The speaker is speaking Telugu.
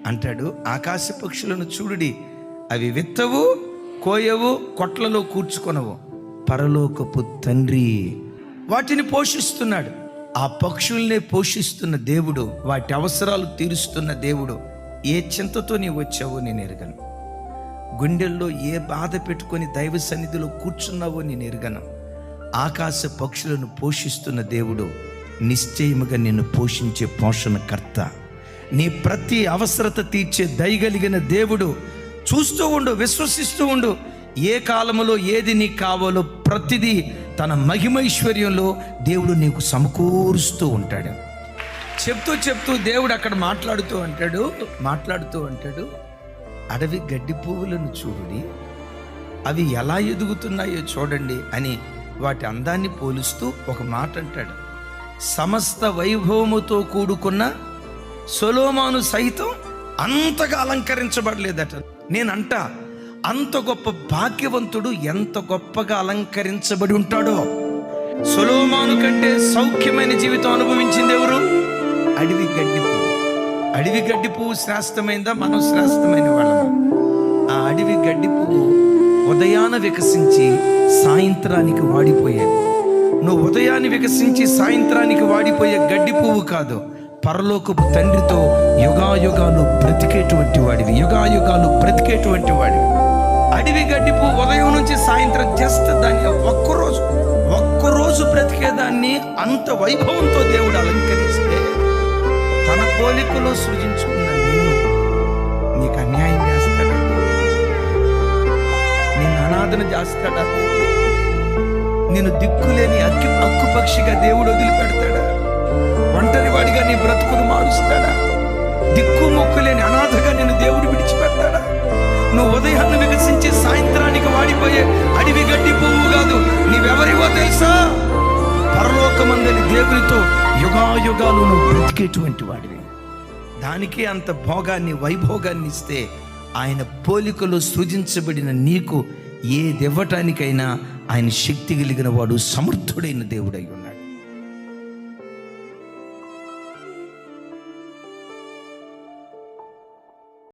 అంటాడు, ఆకాశ పక్షులను చూడుడి, అవి విత్తవు, కోయవు, కొట్లలో కూర్చుకొనవు, పరలోకపు తండ్రి వాటిని పోషిస్తున్నాడు. ఆ పక్షుల్నే పోషిస్తున్న దేవుడు, వాటి అవసరాలు తీరుస్తున్న దేవుడు, ఏ చింతతో నీవు వచ్చావో నేను ఎరగను. గుండెల్లో ఏ బాధ పెట్టుకొని దైవ సన్నిధిలో కూర్చున్నావో నేను ఎరగను. ఆకాశ పక్షులను పోషిస్తున్న దేవుడు నిశ్చయముగా నిన్ను పోషించే పోషణకర్త, నీ ప్రతి అవసరత తీర్చే దయగలిగిన దేవుడు. చూస్తూ ఉండు, విశ్వసిస్తూ ఉండు. ఏ కాలంలో ఏది నీకు కావాలో ప్రతిదీ తన మహిమైశ్వర్యంలో దేవుడు నీకు సమకూరుస్తూ ఉంటాడు. చెప్తూ దేవుడు అక్కడ మాట్లాడుతూ అంటాడు, అడవి గడ్డి పువ్వులను చూడండి, అవి ఎలా ఎదుగుతున్నాయో చూడండి అని వాటి అందాన్ని పోలుస్తూ ఒక మాట అంటాడు. సమస్త వైభవముతో కూడుకున్న సొలొమోను సైతం అంతగా అలంకరించబడలేదట. నేనంట, అంత గొప్ప భాగ్యవంతుడు ఎంత గొప్పగా అలంకరించబడి ఉంటాడో. సొలొమోను కంటే సౌఖ్యమైన జీవితం అనుభవించింది ఎవరు? అడవి గడ్డి పువ్వు. అడవి గడ్డి పువ్వు శ్రేష్టమైందా? మనం శ్రేష్టమైన వాళ్ళం. ఆ అడవి గడ్డి పువ్వు ఉదయాన వికసించి సాయంత్రానికి వాడిపోయేది. నువ్వు ఉదయాన్ని వికసించి సాయంత్రానికి వాడిపోయే గడ్డి పువ్వు కాదు, పరలోకపు తండ్రితో యుగాయుగాలు బ్రతికేటువంటి వాడివి, యుగాయుగాలు బ్రతికేటువంటి వాడివి. అడవి గడ్డి పువ్వు ఉదయం నుంచి సాయంత్రం జస్ట్ దాన్ని ఒక్కరోజు బ్రతికేదాన్ని అంత వైభవంతో దేవుడు అలంకరిస్తే, తన పోలికలో సృజించుకున్న నిన్ను నీకు అన్యాయం చేస్తాడా? నిన్ను అనాథన చేస్తాడా? నేను దిక్కులేని అక్కు పక్షిగా దేవుడు వదిలిపెడతాడా? ఒంటరి వాడిగా నీ బ్రతుకును మారుస్తాడా? దిక్కు మొక్కు లేని అనాథగా నేను దేవుడు విడిచిపెడతాడా? నువ్వు ఉదయాన్ని వికసించి సాయంత్రానికి వాడిపోయే అడవి గడ్డి పువ్వు కాదు, నీవెవరివో తెలుసా? పరలోకమందని దేవునితో యుగాయుగాలు నువ్వు బ్రతికేటువంటి వాడివి. దానికే అంత భోగాన్ని వైభోగాన్ని ఇస్తే, ఆయన పోలికలో సృజించబడిన నీకు ఏది ఇవ్వటానికైనా ఆయన శక్తి కలిగిన వాడు, సమర్థుడైన దేవుడై ఉన్నాడు.